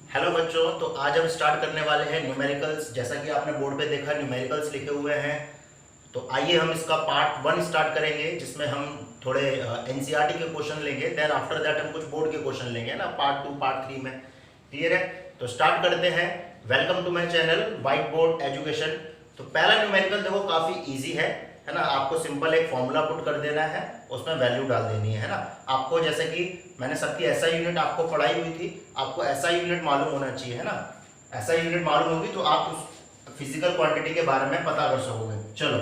Hello बच्चों, तो आज हम स्टार्ट करने वाले हैं न्यूमेरिकल्स। जैसा कि आपने बोर्ड पे देखा न्यूमेरिकल्स लिखे हुए हैं, तो आइए हम इसका पार्ट 1 स्टार्ट करेंगे, जिसमें हम थोड़े एनसीईआरटी के क्वेश्चन लेंगे। देन आफ्टर दैट हम कुछ बोर्ड के क्वेश्चन लेंगे ना, पार्ट 2 पार्ट 3 में। क्लियर है? तो स्टार्ट करते हैं। Welcome to my channel White Board Education. तो पहला न्यूमेरिकल देखो काफ़ी ईजी है ना। आपको सिंपल एक फॉर्मूला पुट कर देना है, उसमें वैल्यू डाल देनी है ना। आपको जैसे कि मैंने सबकी ऐसा यूनिट आपको पढ़ाई हुई थी, आपको ऐसा यूनिट मालूम होना चाहिए है ना। ऐसा यूनिट मालूम होगी तो आप उस फिजिकल क्वांटिटी के बारे में पता कर सकोगे। चलो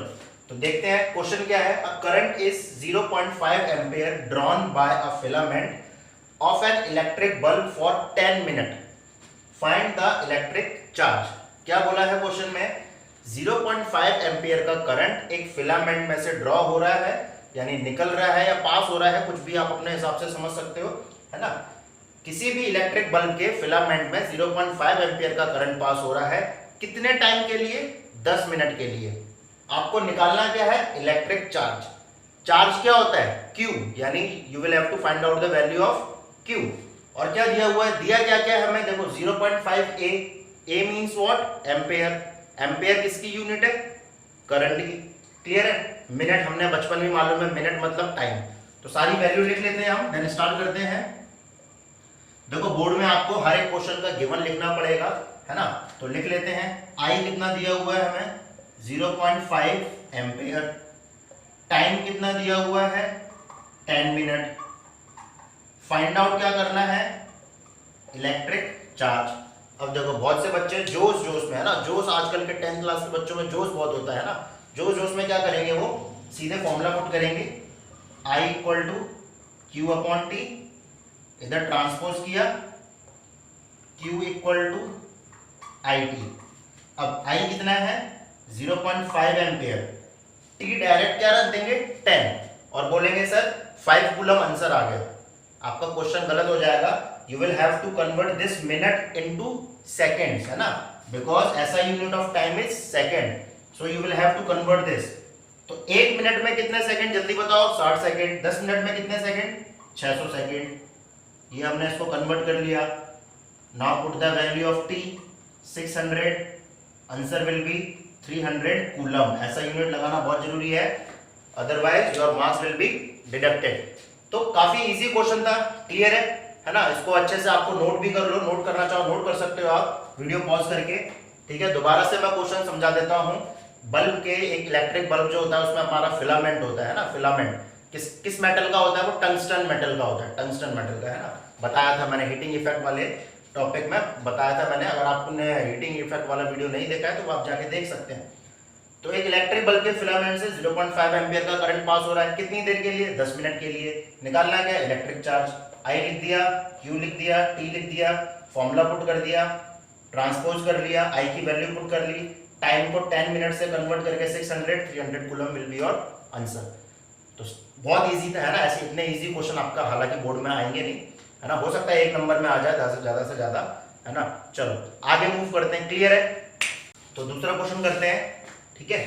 तो देखते हैं क्वेश्चन क्या है। A current is 0.5 ampere drawn by a filament of an electric bulb for 10 minute. Find the electric charge. क्या बोला है क्वेश्चन में? 0.5 एम्पियर का करंट एक फिलामेंट में से ड्रॉ हो रहा है, यानी निकल रहा है या पास हो रहा है, कुछ भी आप अपने हिसाब से समझ सकते हो है ना। किसी भी इलेक्ट्रिक बल्ब के फिलामेंट में 0.5 एम्पियर का करंट पास हो रहा है। कितने टाइम के लिए? 10 मिनट के लिए। आपको निकालना क्या है? Electric charge. चार्ज क्या होता है? Q, यानी you will have to find out the value of Q। और क्या दिया हुआ है? दिया क्या क्या है हमें? देखो 0.5 A means what? Ampere. Ampere किसकी यूनिट है? करंट की। क्लियर है? मिनट हमने बचपन में मालूम है, मिनट मतलब टाइम। तो सारी वैल्यू लिख लेते हैं हम, देन स्टार्ट करते हैं। देखो बोर्ड में आपको हर एक क्वेश्चन का गिवन लिखना पड़ेगा है ना। तो लिख लेते हैं। आई कितना दिया हुआ है हमें? 0.5 एम्पियर। टाइम कितना दिया हुआ है? 10 मिनट। फाइंड आउट क्या करना है? Electric charge. अब देखो बहुत से बच्चे जोश जोश में है ना, जोश आजकल के 10th क्लास के बच्चों में जोश बहुत होता है ना। जोश जोश में क्या करेंगे? वो सीधे फॉर्मूला पुट करेंगे, I equal to Q upon T. इधर ट्रांसपोज किया, Q equal to I T. अब I कितना है? 0.5 एम्पियर। T डायरेक्ट क्या रख देंगे? 10 और बोलेंगे सर 5 कूलम आंसर आ गया। आपका क्वेश्चन गलत हो जाएगा। You will have to convert this minute into seconds है ना, बिकॉज ऐसा unit of time is second, so you will have to convert this. तो 1 मिनट में कितने सेकंड? जल्दी बताओ। 60 सेकंड। 10 मिनट में कितने सेकंड? 600 सेकंड। ये हमने इसको कन्वर्ट कर लिया। Now put the value of T 600, answer will be 300 coulomb. ऐसा यूनिट लगाना बहुत जरूरी है, otherwise your marks will be deducted. तो काफी इजी क्वेश्चन था। क्लियर है ना। इसको अच्छे से आपको नोट भी कर लो, नोट करना चाहो नोट कर सकते हो आप वीडियो पॉज करके। ठीक है, दोबारा से मैं क्वेश्चन समझा देता हूं। बल्ब के, एक इलेक्ट्रिक बल्ब जो होता है उसमें हमारा फिलामेंट होता है ना। फिलामेंट किस मेटल का होता है? वो टंगस्टन मेटल का होता है। टंगस्टन मेटल का है ना, बताया था मैंने हीटिंग इफेक्ट वाले टॉपिक में, बताया था मैंने। अगर आपने हीटिंग इफेक्ट वाला वीडियो नहीं देखा है तो आप जाके देख सकते हैं। तो एक इलेक्ट्रिक बल्ब के फिलामेंट से 0.5 एम्पियर का करंट पास हो रहा है। कितनी देर के लिए? 10 मिनट के लिए। निकालना क्या? Electric charge. आई लिख दिया, क्यू लिख दिया, टी लिख दिया, फॉर्मूला पुट कर दिया, ट्रांसपोज कर लिया, आई की वैल्यू पुट कर ली, टाइम को 10 मिनट से कन्वर्ट करके 600, 300 coulomb will be your answer. तो बहुत इजी था है ना। ऐसे इतने इजी क्वेश्चन आपका हालांकि बोर्ड में आएंगे नहीं है ना, हो सकता है 1 नंबर में आ जाए ज्यादा से ज्यादा है ना। चलो आगे मूव करते हैं। क्लियर है? तो दूसरा क्वेश्चन करते हैं। ठीक है,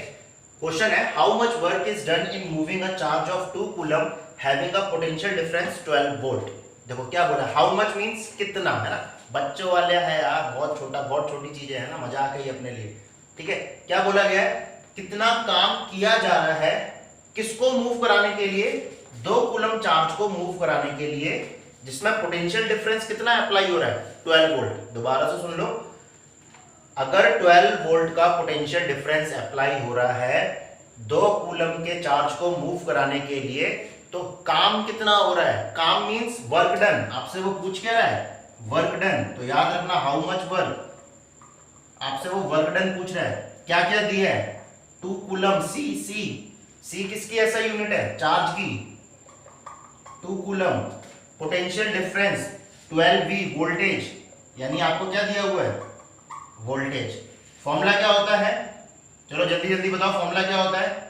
क्वेश्चन है how much work is done in moving a charge of 2 coulomb having a potential difference 12 volt. देखो क्या बोला, हाउ मच मींस कितना है ना। बच्चों वाले है यार, बहुत छोटी चीजें है ना, मजाक है ये अपने लिए। ठीक है, क्या बोला गया है? कितना काम किया जा रहा है किसको मूव कराने के लिए? 2 कूलम चार्ज को मूव कराने के लिए, जिसमें पोटेंशियल डिफरेंस कितना अप्लाई हो रहा है? 12 वोल्ट। दोबारा से सुन लो, अगर 12 वोल्ट का पोटेंशियल डिफरेंस अप्लाई हो रहा है 2 कूलम के चार्ज को मूव कराने के लिए, तो काम कितना हो रहा है? काम मींस वर्क डन। आपसे वो पूछ क्या रहा है? Work done. तो याद रखना हाउ मच वर्क, आपसे वो वर्क डन पूछ रहा है। क्या क्या दिया है? 2 कूलम। सी किसकी ऐसा यूनिट है? चार्ज की। 2 coulomb. Potential difference 12V voltage, यानी आपको क्या दिया हुआ है? वोल्टेज। फॉर्मूला क्या होता है? चलो जल्दी जल्दी बताओ, फॉर्मूला क्या होता है?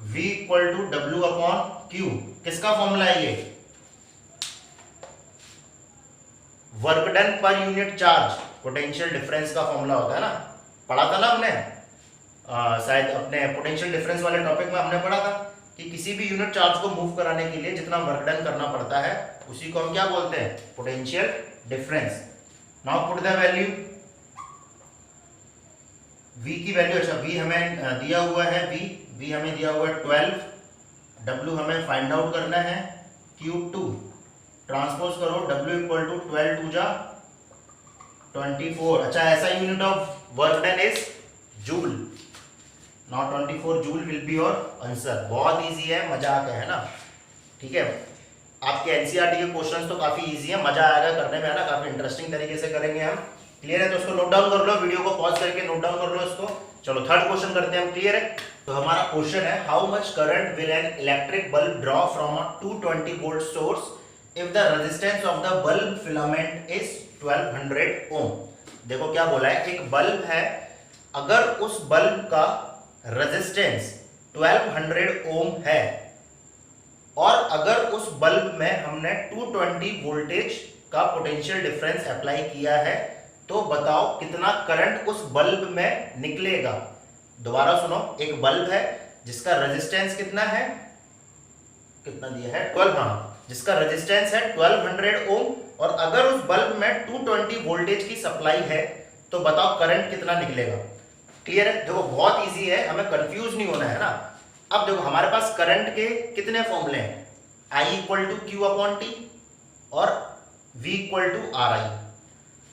V equal to W upon Q. किसका फॉर्मूला है ये? Work done per unit charge, potential difference का फॉर्मूला होता है ना। पढ़ा था ना हमने, शायद अपने पोटेंशियल डिफरेंस वाले टॉपिक में हमने पढ़ा था कि किसी भी यूनिट चार्ज को मूव कराने के लिए जितना वर्क डन करना पड़ता है उसी को हम क्या बोलते हैं? Potential difference. Now put the value, v की वैल्यू, अच्छा v हमें दिया हुआ है, v हमें दिया हुआ है 12, w हमें फाइंड आउट करना है, क्यूब 2 ट्रांसपोज करो, w इक्वल टू 12 2 जा 24। अच्छा, ऐसा unit of work done is joule. Now 24 joule will be your answer. बहुत इजी है, मजाक है ना, ठीक है। आपके एनसीईआरटी के क्वेश्चंस तो काफी इजी है, मजा आएगा करने में, है ना, काफी इंटरेस्टिंग तरीके से करेंगे हम। क्लियर है? तो इसको नोट डाउन कर लो, वीडियो को पॉज करके नोट डाउन कर लो इसको। चलो थर्ड क्वेश्चन करते हैं हम। क्लियर है? तो हमारा क्वेश्चन है, how much current will an electric bulb draw from a 220 volt source if the resistance of the bulb filament is 1200 ओम। देखो क्या बोला है, एक बल्ब है, अगर उस बल्ब का रेजिस्टेंस 1200 ओम है और अगर उस बल्ब में हमने 220 वोल्टेज का पोटेंशियल डिफरेंस अप्लाई किया है, तो बताओ कितना करंट उस बल्ब में निकलेगा। दोबारा सुनो, एक बल्ब है जिसका रेजिस्टेंस कितना है, कितना दिया है 12, हाँ, जिसका रेजिस्टेंस है 1200 ओम और अगर उस बल्ब में 220 वोल्टेज की सप्लाई है तो बताओ करंट कितना निकलेगा। क्लियर है? देखो बहुत इजी है, हमें कंफ्यूज नहीं होना है ना। अब देखो हमारे पास करंट के कितने फॉर्मूले हैं, I equal to Q upon T और V equal to R I.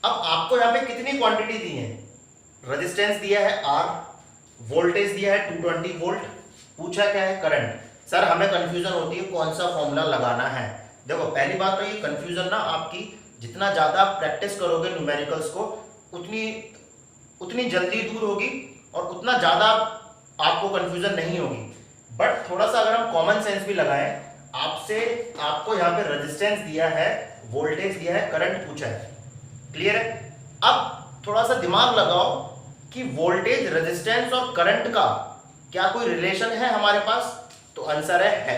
अब आपको यहाँ पे कितनी क्वांटिटी दी है, रेजिस्टेंस दिया है R, वोल्टेज दिया है 220 वोल्ट, पूछा क्या है करंट। सर हमें कंफ्यूजन होती है कौन सा फॉर्मूला लगाना है। देखो पहली बात तो ये कंफ्यूजन ना आपकी जितना ज्यादा प्रैक्टिस करोगे न्यूमेरिकल्स को उतनी जल्दी दूर होगी और उतना ज्यादा आपको कंफ्यूजन नहीं होगी। बट थोड़ा सा अगर हम कॉमन सेंस भी लगाएं, आपको यहाँ पे रेजिस्टेंस दिया है, वोल्टेज दिया है, करंट पूछा है। क्लियर है? अब थोड़ा सा दिमाग लगाओ कि वोल्टेज, रेजिस्टेंस और करंट का क्या कोई रिलेशन है हमारे पास, तो आंसर है।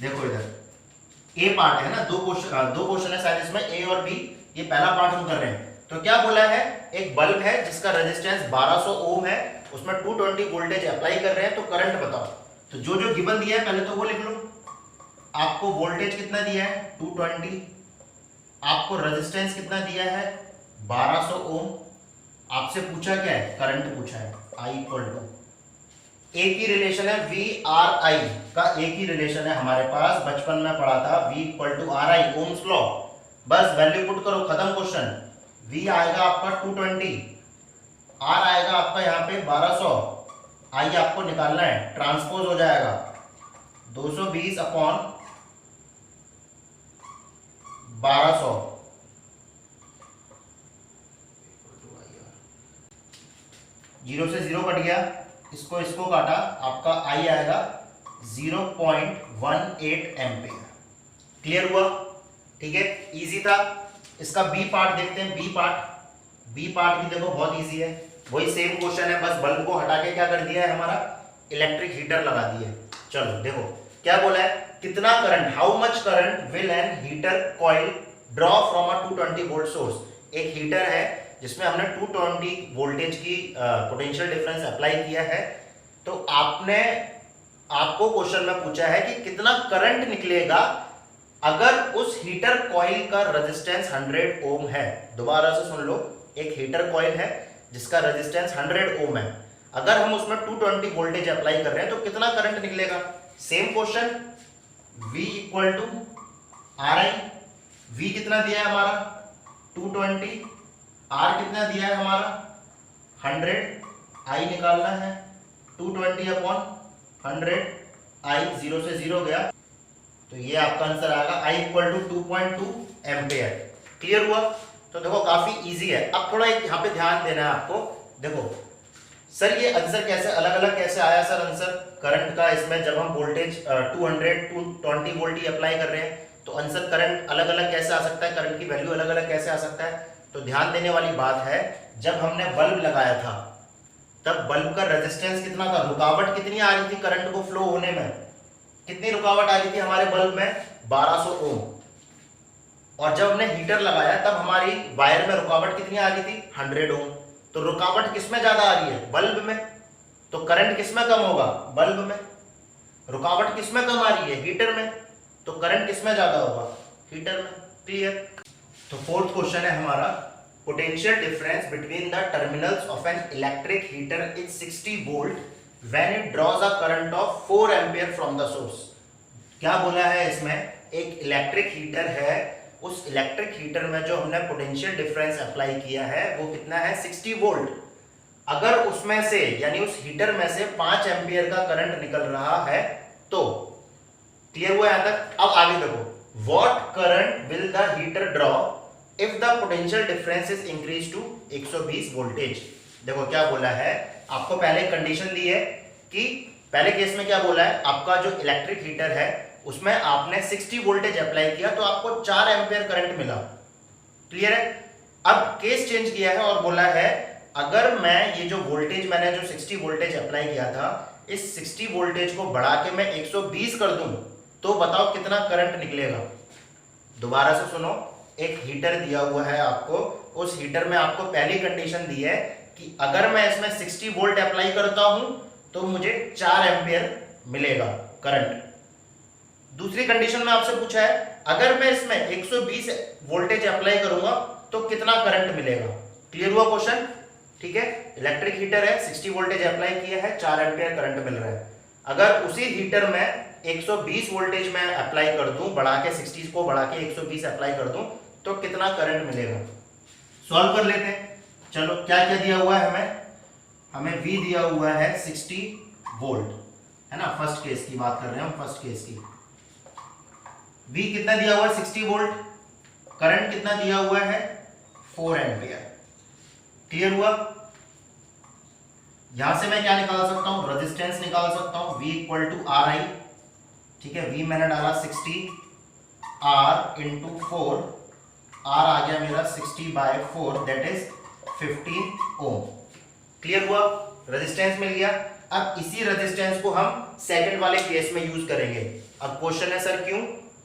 देखो इधर ए पार्ट है ना, दो क्वेश्चन है शायद इसमें, ए और बी, ये पहला पार्ट हम कर रहे हैं। तो क्या बोला है, एक बल्ब है जिसका रेजिस्टेंस 1200 ओम है, उसमें 220 वोल्टेज अप्लाई कर रहे हैं, तो करंट बताओ। तो जो जो गिवन दिया है पहले तो वो लिख लो। आपको वोल्टेज कितना दिया है 220, आपको रेजिस्टेंस कितना दिया है 1200 ओम, आपसे पूछा क्या है, करंट पूछा है। I इक्वल टू ए की रिलेशन है वी आर आई का, एक ही रिलेशन है हमारे पास, बचपन में पढ़ा था, V equal to R I, Ohm's law. बस वैल्यू पुट करो, खत्म क्वेश्चन। V आएगा आपका 220, R आएगा आपका यहाँ पे 1200, I आपको निकालना है, ट्रांसपोज हो जाएगा 220 अपॉन 1200, जीरो से जीरो कट गया, इसको काटा, आपका I आएगा 0.18 एम्पियर। क्लियर हुआ? ठीक है, इजी था। इसका बी पार्ट देखते हैं। बी पार्ट भी देखो बहुत इजी है, वही सेम क्वेश्चन है, बस बल्ब को हटा के क्या कर दिया है, हमारा इलेक्ट्रिक हीटर लगा दिया है। चलो देखो क्या बोला है, कितना current, how much current will an heater coil draw from a 220 volt source. एक हीटर है जिसमें हमने 220 वोल्टेज की पोटेंशियल डिफरेंस अप्लाई किया है, तो आपको क्वेश्चन में पूछा है कि कितना करंट निकलेगा अगर उस हीटर कॉइल का रेजिस्टेंस 100 ओम है। दोबारा से सुन लो, एक हीटर कॉइल है जिसका रेजिस्टेंस 100 ओम है, अगर हम उसमें 220 वोल्टेज अप्लाई कर रहे हैं तो कितना करंट निकलेगा। Same question, V equal to R I, V कितना दिया है हमारा 220, R कितना दिया है हमारा 100, I निकालना है 220 अपॉन 100, I 0 से 0 गया, तो ये आपका आंसर आएगा I equal to 2.2 ampere. Clear हुआ? तो देखो काफी इजी है। अब थोड़ा यहाँ पे ध्यान देना है आपको। देखो सर ये आंसर कैसे अलग अलग कैसे आया सर आंसर करंट का, इसमें जब हम वोल्टेज 220 वोल्ट ही अप्लाई कर रहे हैं तो आंसर करंट अलग अलग कैसे आ सकता है, करंट की वैल्यू अलग अलग कैसे आ सकता है। तो ध्यान देने वाली बात है, जब हमने बल्ब लगाया था तब बल्ब का रेजिस्टेंस कितना था, रुकावट कितनी आ रही थी करंट को फ्लो होने में, कितनी रुकावट आ रही थी हमारे बल्ब में 1200 ओम। और जब हमने हीटर लगाया तब हमारी वायर में रुकावट कितनी आ रही थी 100 ओम। तो रुकावट किसमें ज्यादा आ रही है, बल्ब में, तो करंट किसमें कम होगा, बल्ब में। रुकावट किसमें कम आ रही है, हीटर में, तो करंट किसमें ज्यादा होगा, हीटर में। क्लियर? तो फोर्थ क्वेश्चन है हमारा, potential difference between the terminals of an electric heater is 60 volt when it draws a current of 4 ampere from the source। क्या बोला है इसमें, एक इलेक्ट्रिक हीटर है, उस इलेक्ट्रिक हीटर में जो हमने पोटेंशियल डिफरेंस अप्लाई किया है वो कितना है 60 वोल्ट। अगर उसमें से यानी उस हीटर में से 5 एम्पियर का करंट निकल रहा है तो, क्लियर हुआ यहां तक। अब आगे देखो, what current will the heater draw if the potential difference is increase to 120 voltage. देखो क्या बोला है, आपको पहले कंडीशन दी है कि पहले केस में क्या बोला है, आपका जो इलेक्ट्रिक हीटर है उसमें आपने 60 वोल्टेज अप्लाई किया तो आपको 4 एम्पियर करंट मिला, क्लियर है। अब केस चेंज किया है और बोला है अगर मैं ये जो वोल्टेज मैंने जो 60 वोल्टेज अप्लाई किया था, इस 60 वोल्टेज को बढ़ा के मैं 120 कर दूं तो बताओ कितना करंट निकलेगा। दोबारा से सुनो, एक हीटर दिया हुआ है आपको, उस हीटर में आपको पहली कंडीशन दी है कि अगर मैं इसमें 60 वोल्ट अप्लाई करता हूं तो मुझे 4 एम्पियर मिलेगा करंट। दूसरी कंडीशन में आपसे पूछा है अगर मैं इसमें 120 वोल्टेज अप्लाई करूंगा तो कितना करंट मिलेगा। क्लियर हुआ क्वेश्चन, ठीक है। इलेक्ट्रिक हीटर है, 60 वोल्टेज अप्लाई किया है, 4 एम्पियर करंट मिल रहा है। अगर उसी हीटर में 120 वोल्टेज में अप्लाई कर दूं, बढ़ा के 60 को बढ़ा के 120 अप्लाई कर दूं तो कितना करंट मिलेगा। सॉल्व कर लेते हैं। चलो क्या क्या दिया हुआ है हमें V दिया हुआ है 60 वोल्ट, है ना। फर्स्ट केस की बात कर रहे हैं हम, फर्स्ट केस की। V कितना दिया हुआ है 60 वोल्ट, करंट कितना दिया हुआ है 4 एम्पियर। क्लियर हुआ। यहां से मैं क्या निकाल सकता हूं, रेजिस्टेंस निकाल सकता हूं, V equal to R I, ठीक है। V मैंने डाला 60, R इंटू 4, R आ गया मेरा 60/4 दैट इज 15 ओम। क्लियर हुआ, रेजिस्टेंस मिल गया। अब इसी रेजिस्टेंस को हम सेकंड वाले केस में यूज करेंगे। अब क्वेश्चन है सर क्यों,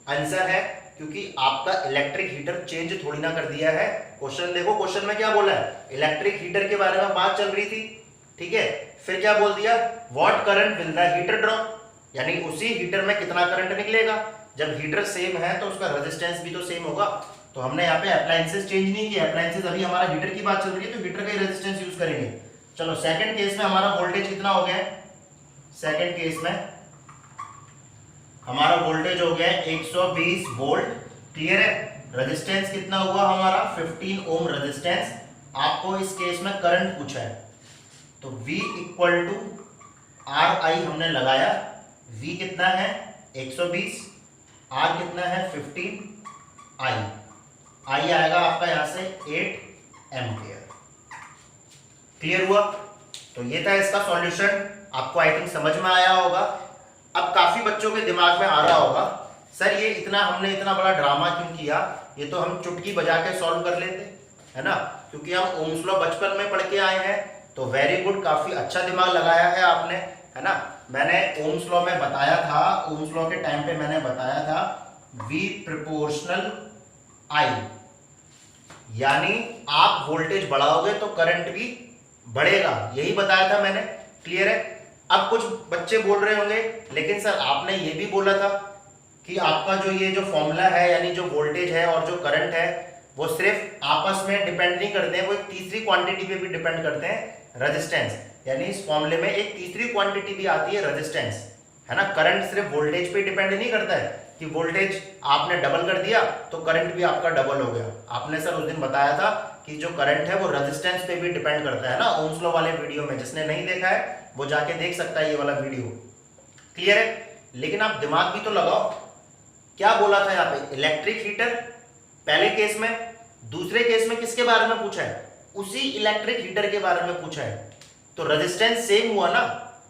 आंसर है क्योंकि आपका इलेक्ट्रिक हीटर चेंज थोड़ी ना कर दिया है। क्वेश्चन देखो, क्वेश्चन में क्या बोला है, इलेक्ट्रिक हीटर के बारे में बात चल रही थी, ठीक है। फिर क्या बोल दिया, what current will the heater draw, यानी उसी हीटर में कितना करंट निकलेगा। जब हीटर सेम है तो उसका रेजिस्टेंस भी तो सेम होगा। तो हमने यहाँ पे अप्लायंसेस चेंज नहीं किया, अप्लायंसेस अभी हमारा हीटर की बात चल रही है तो हीटर का ही रेजिस्टेंस यूज करेंगे। चलो सेकंड केस में हमारा वोल्टेज कितना हो गया है, सेकंड केस में हमारा वोल्टेज हो गया 120 वोल्ट, क्लियर है। रेजिस्टेंस कितना हुआ हमारा 15 ओम रेजिस्टेंस। आपको इस केस में करंट पूछा है तो V equal to R I हमने लगाया। V कितना है 120, R कितना है 15, I आएगा आपका यहां से 8 एम्पियर। क्लियर हुआ। तो ये था इसका सॉल्यूशन, आपको आई थिंक समझ में आया होगा। अब काफी बच्चों के दिमाग में आ रहा होगा सर ये हमने इतना बड़ा ड्रामा क्यों किया, ये तो हम चुटकी बजा के सॉल्व कर लेते, है ना। क्योंकि हम ओम्स लॉ बचपन में पढ़ के आए हैं तो वेरी गुड, काफी अच्छा दिमाग लगाया है आपने, है ना। मैंने ओम्स लॉ में बताया था, ओम्स लॉ के टाइम पे मैंने बताया था V प्रोपोर्शनल I, यानी आप वोल्टेज बढ़ाओगे तो करंट भी बढ़ेगा, यही बताया था मैंने। क्लियर है। अब कुछ बच्चे बोल रहे होंगे लेकिन सर आपने ये भी बोला था कि आपका जो ये जो फॉर्मूला है यानी जो वोल्टेज है और जो करंट है वो सिर्फ आपस में डिपेंड नहीं करते हैं, वो एक तीसरी क्वांटिटी पे भी डिपेंड करते हैं, रेजिस्टेंस। यानी इस फॉर्मूले में एक तीसरी क्वांटिटी भी आती है, रेजिस्टेंस, है ना। करंट सिर्फ वोल्टेज पे डिपेंड नहीं करता है कि वोल्टेज आपने डबल कर दिया तो करंट भी आपका डबल हो गया। आपने सर उस दिन बताया था कि जो करंट है वो रेजिस्टेंस पे भी डिपेंड करता है ना, ओम्स लॉ वाले वीडियो में। जिसने नहीं देखा है वो जाके देख सकता है ये वाला वीडियो। क्लियर है। लेकिन आप दिमाग भी तो लगाओ, क्या बोला था यहाँ पे, इलेक्ट्रिक हीटर पहले केस में, दूसरे केस में किसके बारे में पूछा है, उसी इलेक्ट्रिक हीटर के बारे में पूछा है। तो रेजिस्टेंस सेम हुआ ना।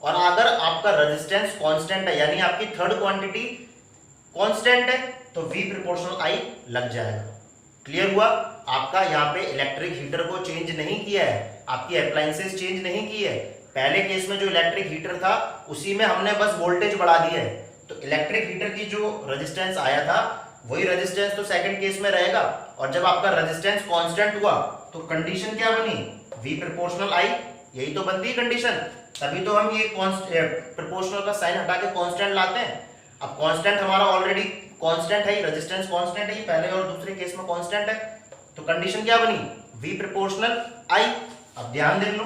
और अगर आपका रेजिस्टेंस कांस्टेंट है यानी आपकी थर्ड क्वांटिटी कांस्टेंट है तो V प्रोपोर्शनल I लग जाएगा। क्लियर हुआ। आपका यहाँ पे इलेक्ट्रिक हीटर को चेंज नहीं किया है, आपकी अप्लायंसेस चेंज नहीं की है। पहले केस में जो इलेक्ट्रिक हीटर था उसी में हमने बस वोल्टेज बढ़ा दिया है। तो इलेक्ट्रिक हीटर की जो रेजिस्टेंस आया था वही रेजिस्टेंस तो सेकंड केस में रहेगा। और जब आपका रेजिस्टेंस कांस्टेंट हुआ तो कंडीशन क्या बनी, V प्रोपोर्शनल I, यही तो बनती है कंडीशन। तभी तो हम ये प्रोपोर्शनल का साइन हटा के कांस्टेंट लाते हैं। अब कांस्टेंट हमारा ऑलरेडी कांस्टेंट है, रेजिस्टेंस कांस्टेंट है, पहले और दूसरे केस में कांस्टेंट है। तो कंडीशन क्या बनी, V प्रोपोर्शनल I। अब ध्यान दे लो,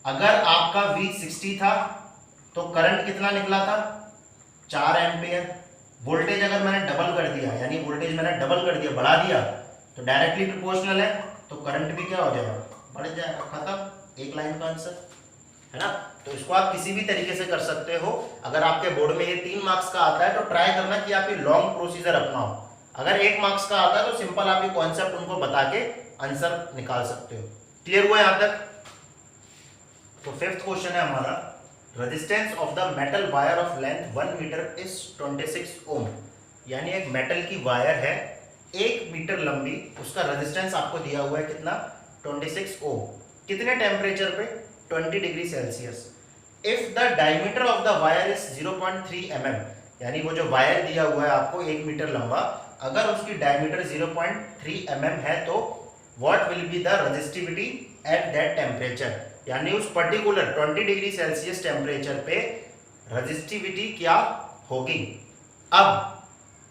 अगर आपका V 60 था तो करंट कितना निकला था 4 एम्पियर। वोल्टेज अगर मैंने डबल कर दिया, यानी वोल्टेज मैंने डबल कर दिया, बढ़ा दिया, तो डायरेक्टली प्रोपोर्शनल है, तो करंट भी क्या हो जाएगा, बढ़ जाएगा। खत्म, एक लाइन का आंसर है ना। तो इसको आप किसी भी तरीके से कर सकते हो। अगर आपके बोर्ड में ये 3 मार्क्स का आता है तो ट्राई करना कि आप ये लॉन्ग प्रोसीजर अपनाओ। अगर 1 मार्क्स का आता है तो सिंपल आप ये कॉन्सेप्ट उनको बता के आंसर निकाल सकते हो। क्लियर हुआ यहां तक? तो 5th क्वेश्चन है हमारा, resistance of the metal wire of length 1 metre is 26 ohm. यानी एक मेटल की वायर है 1 मीटर लंबी, उसका रेजिस्टेंस आपको दिया हुआ है कितना, 26 ओम। कितने टेम्परेचर पे, 20 degree Celsius. If the diameter of the wire is 0.3 mm, यानी वो जो वायर दिया हुआ है आपको 1 मीटर लंबा, अगर उसकी डायमीटर 0.3 mm है तो what will be the resistivity at that temperature. यानी उस पर्टिकुलर 20 डिग्री सेल्सियस टेम्परेचर पे रेजिस्टिविटी क्या होगी। अब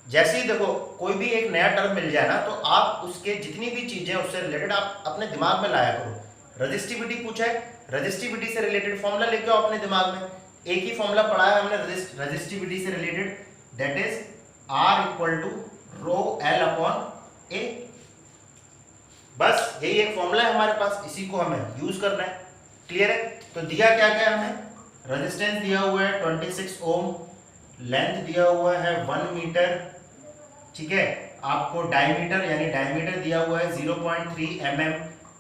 जैसे ही देखो कोई भी एक नया टर्म मिल जाए ना, तो आप उसके जितनी भी चीजें उससे रिलेटेड आप अपने दिमाग में लाया करो। रेजिस्टिविटी पूछा है, रेजिस्टिविटी से रिलेटेड फॉर्मूला लेके आओ अपने दिमाग में। एक ही फॉर्मूला पढ़ा है हमने रेजिस्टिविटी से related, that is R equal to rho L upon A। बस यही एक फॉर्मूला है हमारे पास, इसी को हमें यूज करना है। क्लियर है? तो दिया क्या क्या हमें, रेजिस्टेंस दिया हुआ है 26 ओम, लेंथ दिया हुआ है 1 मीटर, ठीक है। आपको डायमीटर यानी डायमीटर दिया हुआ है 0.3 mm,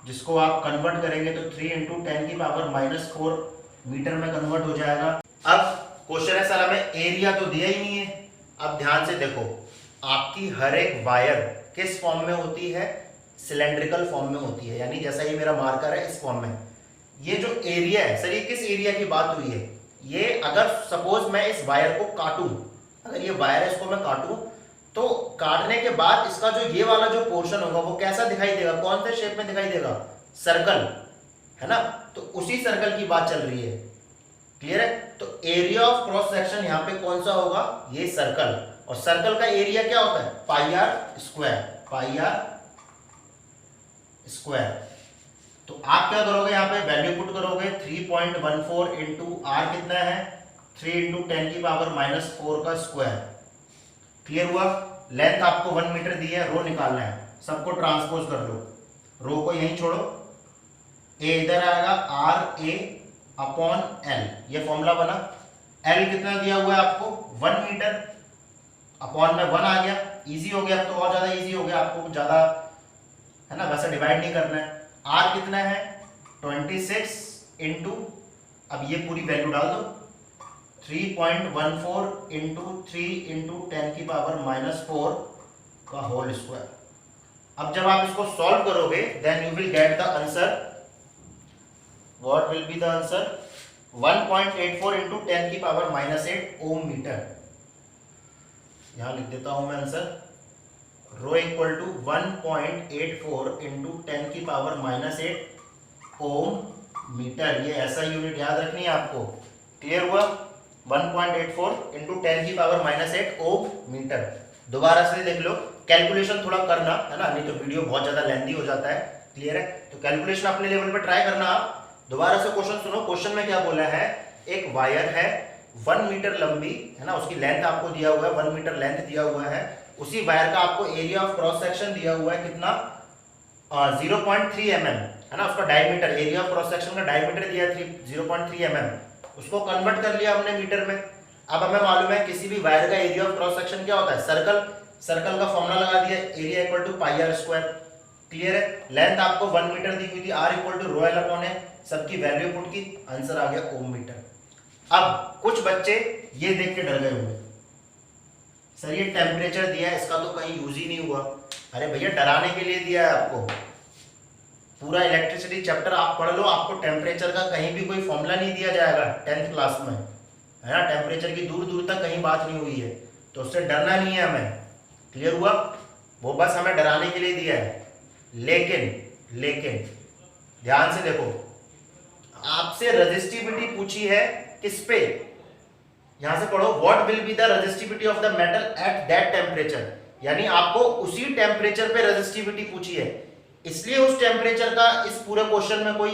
जिसको आप कन्वर्ट करेंगे तो 3 × 10 की पावर -4 मीटर में कन्वर्ट हो जाएगा। अब क्वेश्चन है सर हमें एरिया तो दिया ही नहीं है। अब ध्यान से देखो, आपकी हर एक वायर किस फॉर्म में होती है, सिलेंड्रिकल फॉर्म में होती है। यानी जैसा ये मेरा मार्कर है इस फॉर्म में, ये जो एरिया है सर, ये किस एरिया की बात हुई है, ये अगर सपोज मैं इस वायर को काटूं, अगर ये वायर है इसको मैं काटूं, तो काटने के बाद इसका जो ये वाला जो पोर्शन होगा वो कैसा दिखाई देगा, कौन से शेप में दिखाई देगा, सर्कल, है ना। तो उसी सर्कल की बात चल रही है। क्लियर है? तो एरिया ऑफ क्रॉस सेक्शन यहाँ पे कौन सा होगा, ये सर्कल। और सर्कल का एरिया क्या होता है, pi r square, pi r square. तो आप क्या करोगे, यहाँ पे वैल्यू पुट करोगे, 3.14 इंटू आर कितना है, 3 × 10 की पावर -4 का स्क्वायर। क्लियर हुआ? लेंथ आपको 1 मीटर दी है, रो निकालना है, सबको ट्रांसपोज कर लो, रो को यहीं छोड़ो, ए इधर आएगा, आर ए अपॉन एल, ये फॉर्मूला बना। एल कितना दिया हुआ है आपको, 1 मीटर, अपॉन में 1 आ गया, इजी हो गया। अब तो और ज्यादा इजी हो गया, आपको ज्यादा है ना वैसे डिवाइड नहीं करना है। आर कितना है 26 इंटू, अब ये पूरी वैल्यू डाल दो, 3.14 इंटू 3 × 10 की पावर -4 का होल स्क्वायर। अब जब आप इसको सॉल्व करोगे then you will get the answer. What will be the answer, 1.84 into 10 की पावर -8 ओम मीटर। यहां लिख देता हूं मैं answer, rho equal to 1.84 into 10 की पावर -8 ओम मीटर। ये ऐसा यूनिट याद रखनी है आपको। क्लियर हुआ? 1.84 इंटू 10 की पावर -8 ओम मीटर। दोबारा से देख लो, कैलकुलेशन थोड़ा करना है ना, नहीं तो वीडियो बहुत ज्यादा लेंथी हो जाता है। क्लियर है? तो कैलकुलेशन अपने लेवल पे ट्राई करना आप। दोबारा से क्वेश्चन सुनो, क्वेश्चन में क्या बोला है, एक वायर है 1 मीटर लंबी, है ना, उसकी लेंथ आपको दिया हुआ है, 1 मीटर लेंथ दिया हुआ है। उसी वायर का आपको एरिया ऑफ क्रॉस सेक्शन दिया हुआ है कितना, 0.3 mm, है ना। उसका diameter, area of cross section का डायमीटर दिया है 0.3 mm, उसको कन्वर्ट कर लिया हमने मीटर में। अब हमें मालूम है किसी भी वायर का एरिया ऑफ क्रॉस सेक्शन क्या होता है, सर्कल। सर्कल का फॉर्मूला लगा दिया, area equal to pi r square. Clear है? लेंथ आपको 1 मीटर दी हुई थी, r equal to rho l upon a, सबकी वैल्यू पुट की, आंसर आ गया ओम मीटर। अब कुछ बच्चे ये देख के डर गए होंगे, सर ये टेम्परेचर दिया है, इसका तो कहीं यूज ही नहीं हुआ। अरे भैया डराने के लिए दिया है आपको, पूरा इलेक्ट्रिसिटी चैप्टर आप पढ़ लो, आपको टेम्परेचर का कहीं भी कोई फॉर्मूला नहीं दिया जाएगा 10th क्लास में, है ना। टेम्परेचर की दूर दूर तक कहीं बात नहीं हुई है, तो उससे डरना नहीं है हमें। क्लियर हुआ? वो बस हमें डराने के लिए दिया है। लेकिन ध्यान से देखो, आपसे रेजिस्टिविटी पूछी है किस पे, यहां से पढ़ो, what will be the resistivity of the metal at that temperature, यानी आपको उसी टेम्परेचर पे रेजिस्टिविटी पूछी है। इसलिए उस टेम्परेचर का इस पूरे क्वेश्चन में कोई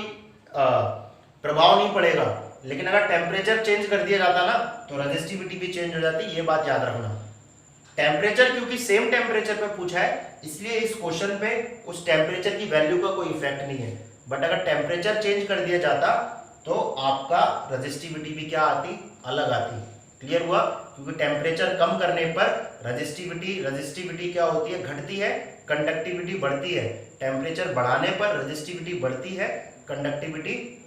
प्रभाव नहीं पड़ेगा। लेकिन अगर टेम्परेचर चेंज कर दिया जाता ना तो रेजिस्टिविटी भी चेंज हो जाती, ये बात याद रखना। टेम्परेचर क्योंकि सेम टेम्परेचर पे पूछा है इसलिए इस क्वेश्चन पे उस टेम्परेचर की वैल्यू का कोई इफेक्ट नहीं है। बट अगर टेम्परेचर चेंज कर दिया जाता तो आपका रेजिस्टिविटी भी क्या आती, अलग आती। क्लियर हुआ? क्योंकि टेम्परेचर कम करने पर रेजिस्टिविटी क्या होती है, घटती है, कंडक्टिविटी बढ़ती है। टेम्परेचर बढ़ाने पर रेजिस्टिविटी बढ़ती है, कंडक्टिविटी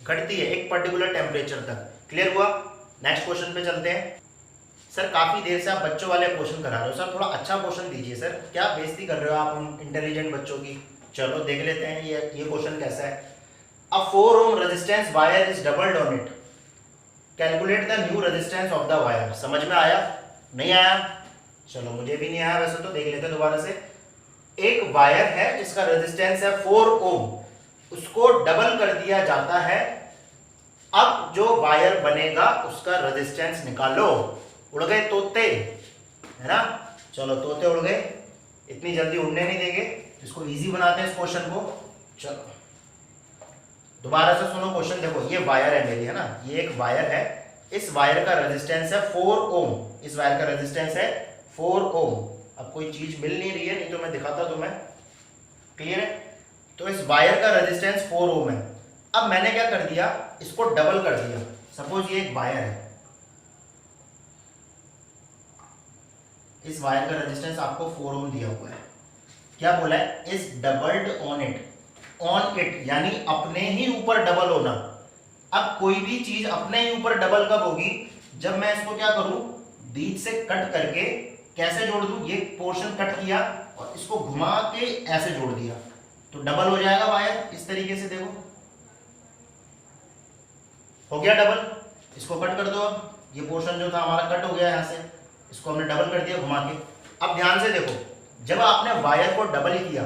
घटती है एक पर्टिकुलर टेम्परेचर तक। क्लियर हुआ? नेक्स्ट क्वेश्चन पे चलते हैं। सर काफी देर से आप बच्चों वाले क्वेश्चन करा रहे हो, सर थोड़ा अच्छा क्वेश्चन दीजिए सर, क्या बेइज्जती कर रहे हो आप हम इंटेलिजेंट बच्चों की। चलो देख लेते हैं ये क्वेश्चन कैसा है। अ 4 ohm resistance wire is doubled on it, calculate the new resistance of the wire. समझ में आया? नहीं आया? चलो मुझे भी नहीं आया वैसे तो, देख लेते हैं दोबारा से। एक वायर है जिसका रेजिस्टेंस है 4 ohm, उसको डबल कर दिया जाता है। अब जो वायर बनेगा उसका रेजिस्टेंस निकालो। उड़ गए तोते, है ना? चलो तोते उड़ गए, इतनी जल्दी उड़ने नहीं देंगे, इसको इजी बनाते हैं इस क्वेश्चन को। चलो दोबारा से सुनो क्वेश्चन, देखो ये वायर है मेरी, है ना, ये एक वायर है, इस वायर का रेजिस्टेंस है 4 ohm, इस वायर का रेजिस्टेंस है 4 ohm। अब कोई चीज मिल नहीं रही है, नहीं तो मैं दिखाता तुम्हें। क्लियर है? तो इस वायर का रेजिस्टेंस 4 ohm है। अब मैंने क्या कर दिया, इसको डबल कर दिया। सपोज ये एक वायर है, इस वायर का रेजिस्टेंस आपको 4 ohm दिया हुआ है। क्या बोला है? Is doubled on it, on it यानी अपने ही ऊपर डबल होना। अब कोई भी चीज अपने ही ऊपर डबल कब होगी, जब मैं इसको क्या करूं, बीच से कट करके कैसे जोड़ दूं, ये पोर्शन कट किया और इसको घुमा के ऐसे जोड़ दिया तो डबल हो जाएगा वायर। इस तरीके से देखो, हो गया डबल। इसको कट कर दो, अब ये पोर्शन जो था हमारा कट हो गया यहां से, इसको हमने डबल कर दिया घुमा के। अब ध्यान से देखो, जब आपने वायर को डबल किया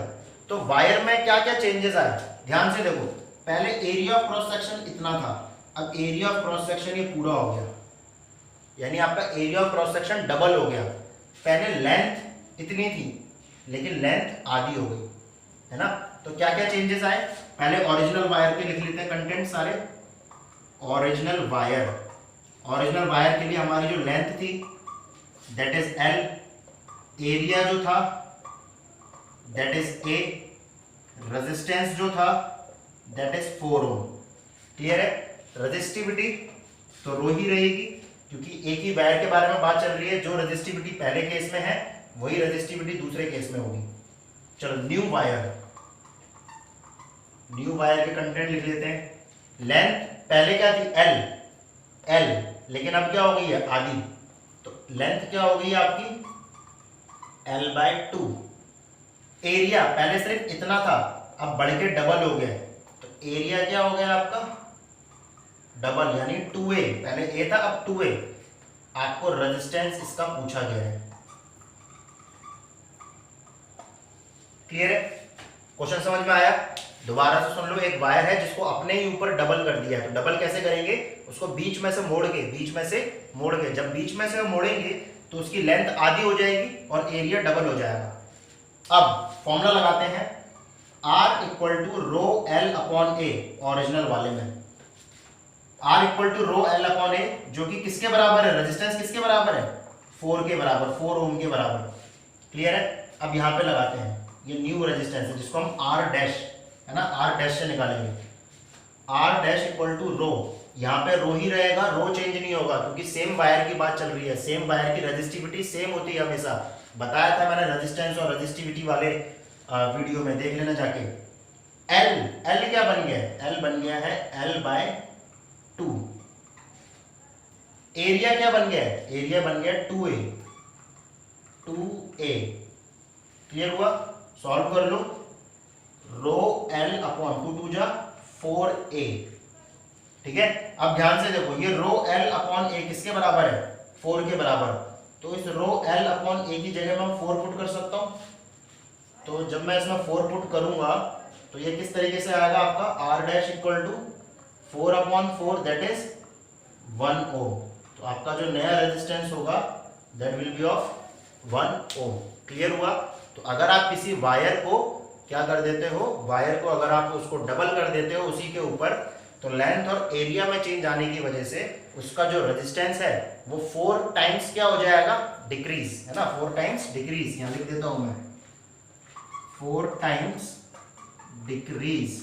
तो वायर में क्या क्या चेंजेस आए, ध्यान से देखो। पहले एरिया ऑफ क्रॉस सेक्शन इतना था, अब एरिया ऑफ क्रॉस सेक्शन ये पूरा हो गया, यानी आपका area of cross section double हो गया। पहले लेंथ इतनी थी लेकिन लेंथ आधी हो गई, है ना? तो क्या क्या चेंजेस आए, पहले ओरिजिनल वायर के लिख लेते हैं कंटेंट सारे। ओरिजिनल वायर के लिए हमारी जो लेंथ थी दैट इज L, एरिया जो था दैट इज A, रेजिस्टेंस जो था दैट इज 4 ohm। क्लियर है? रेजिस्टिविटी तो रो ही रहेगी क्योंकि एक ही वायर के बारे में बात चल रही है, जो रेजिस्टिविटी पहले केस में है वही रेजिस्टिविटी दूसरे केस में होगी। चलो न्यू वायर के कंटेंट लिख लेते हैं। लेंथ पहले क्या थी, L, लेकिन अब क्या हो गई है, आधी, तो लेंथ क्या हो गई है आपकी L/2। एरिया पहले सिर्फ इतना था, अब बढ़ के डबल हो गया, तो एरिया क्या हो गया आपका डबल, यानी 2A। पहले A था अब 2A। आपको रेजिस्टेंस इसका पूछा गया है। क्लियर है? क्वेश्चन समझ में आया? दोबारा से सुन लो, एक वायर है जिसको अपने ही ऊपर डबल कर दिया है, तो डबल कैसे करेंगे, उसको बीच में से मोड़ के, जब बीच में से मोड़ेंगे तो उसकी लेंथ आधी हो जाएगी और एरिया डबल हो जाएगा। अब फॉर्मूला लगाते हैं, R equal to rho L upon A, original वाले में R equal to rho L upon A, जो कि किसके बराबर है, रेजिस्टेंस किसके बराबर है, 4 के बराबर, 4 ohm के बराबर। क्लियर है? अब यहां पे लगाते हैं, ये न्यू रेजिस्टेंस है जिसको हम R डैश, है ना, R डैश से निकालेंगे। R डैश इक्वल टू रो, यहाँ पे रो ही रहेगा, रो चेंज नहीं होगा क्योंकि सेम वायर की बात चल रही है, सेम वायर की रेजिस्टिविटी सेम होती है हमेशा। बताया था मैंने रेजिस्टेंस और रेजिस्टिविटी वाले वीडियो में, देख लेना जाके। L क्या बन गया है, L बन गया है L/2। एरिया क्या बन गया है, एरिया बन गया 2A। क्लियर हुआ? सॉल्व कर लो, रो L अपॉन 2 2 4A। ठीक है? अब ध्यान से देखो, ये रो L अपॉन A किसके बराबर है, 4 के बराबर, तो इस रो L अपॉन A की जगह मैं 4 पुट कर सकता हूं। तो जब मैं इसमें 4 पुट करूंगा तो ये किस तरीके से आएगा आपका, R dash equal to 4 upon 4 that is 1 ohm। तो आपका जो नया रेजिस्टेंस होगा that will be of 1 ohm। Clear हुआ? तो अगर आप किसी वायर को क्या कर देते हो, वायर को अगर आप उसको डबल कर देते हो उसी के ऊपर, तो लेंथ और एरिया में चेंज आने की वजह से उसका जो रेजिस्टेंस है वो 4 टाइम्स क्या हो जाएगा, डिक्रीज, है ना, 4 टाइम्स डिक्रीज, यहां लिख देता हूं मैं 4 टाइम्स डिक्रीज।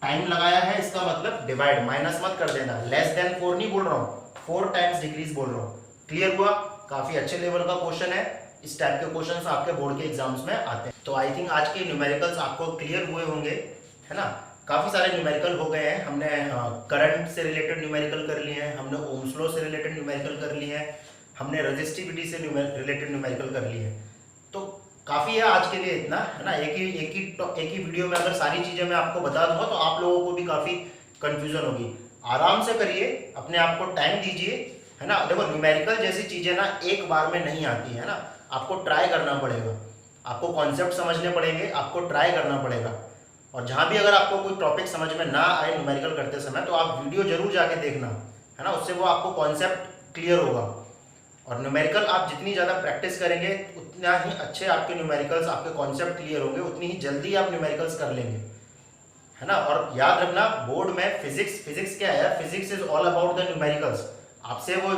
टाइम लगाया है इसका मतलब डिवाइड, माइनस मत कर देना, लेस देन 4 नहीं बोल रहा हूं, 4 टाइम्स डिक्रीज बोल रहा हूं। क्लियर हुआ? काफी अच्छे लेवल का क्वेश्चन है, इस टाइप के क्वेश्चंस आपके बोर्ड के एग्जाम्स में आते हैं। तो आई थिंक आज के न्यूमेरिकल्स आपको क्लियर हुए होंगे, है ना। काफी सारे न्यूमेरिकल हो गए हैं, हमने करंट से रिलेटेड न्यूमेरिकल कर लिए हैं, हमने ओम्स लॉ से रिलेटेड न्यूमेरिकल कर लिए हैं, हमने रेजिस्टिविटी से रिलेटेड न्यूमेरिकल कर लिए हैं। तो काफी है आज के लिए इतना, है ना। एक ही वीडियो में अगर सारी चीजें मैं आपको बता दूंगा तो आप लोगों को भी काफी कंफ्यूजन होगी। आराम से करिए, अपने आप को टाइम दीजिए, है ना। देखो न्यूमेरिकल जैसी चीजें ना एक बार में नहीं आती है ना, आपको ट्राई करना पड़ेगा, आपको कॉन्सेप्ट समझने पड़ेंगे, आपको ट्राई करना पड़ेगा। और जहां भी अगर आपको कोई टॉपिक समझ में ना आए न्यूमेरिकल करते समय तो आप वीडियो जरूर जाके देखना, है ना, उससे वो आपको कॉन्सेप्ट क्लियर होगा। और न्यूमेरिकल आप जितनी ज़्यादा प्रैक्टिस करेंगे उतना ही अच्छे आपके न्यूमेरिकल्स, आपके कॉन्सेप्ट क्लियर होंगे, उतनी ही जल्दी आप न्यूमेरिकल्स कर लेंगे, है ना। और याद रखना बोर्ड में फिजिक्स क्या है, physics is all about the numericals. आपसे वो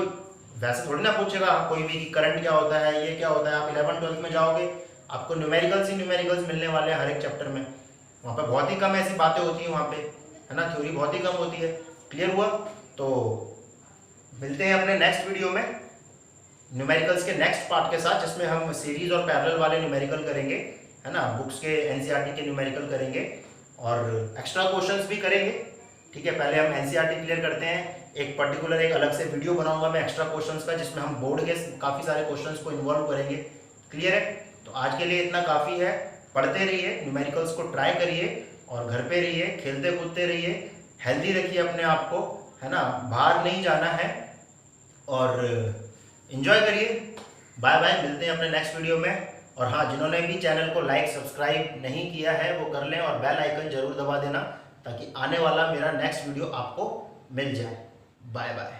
वैसे थोड़ी ना पूछेगा कोई भी कि करंट क्या होता है, ये क्या होता है। आप 11th-12th में जाओगे आपको न्यूमेरिकल्स मिलने वाले हैं हर एक चैप्टर में, वहाँ पे बहुत ही कम ऐसी बातें होती हैं वहाँ पे, है ना, थ्योरी बहुत ही कम होती है। क्लियर हुआ? तो मिलते हैं अपने नेक्स्ट वीडियो में न्यूमेरिकल्स के नेक्स्ट पार्ट के साथ, जिसमें हम सीरीज और पैरेलल वाले न्यूमेरिकल करेंगे, है ना, बुक्स के एनसीईआरटी के न्यूमेरिकल करेंगे और एक्स्ट्रा क्वेश्चंस भी करेंगे। ठीक है, पहले हम एनसीईआरटी क्लियर करते हैं, एक पर्टिकुलर एक अलग से वीडियो बनाऊंगा मैं एक्स्ट्रा क्वेश्चंस का, जिसमें हम बोर्ड के काफ़ी सारे क्वेश्चंस को इन्वॉल्व करेंगे। क्लियर है? तो आज के लिए इतना काफ़ी है, पढ़ते रहिए, न्यूमेरिकल्स को ट्राई करिए और घर पे रहिए, खेलते कूदते रहिए, हेल्दी रखिए अपने आप को, है ना, बाहर नहीं जाना है और एंजॉय करिए। बाय बाय, मिलते हैं अपने नेक्स्ट वीडियो में। और हाँ, जिन्होंने भी चैनल को लाइक सब्सक्राइब नहीं किया है वो कर लें और बेल आइकन जरूर दबा देना ताकि आने वाला मेरा नेक्स्ट वीडियो आपको मिल जाए। Bye bye.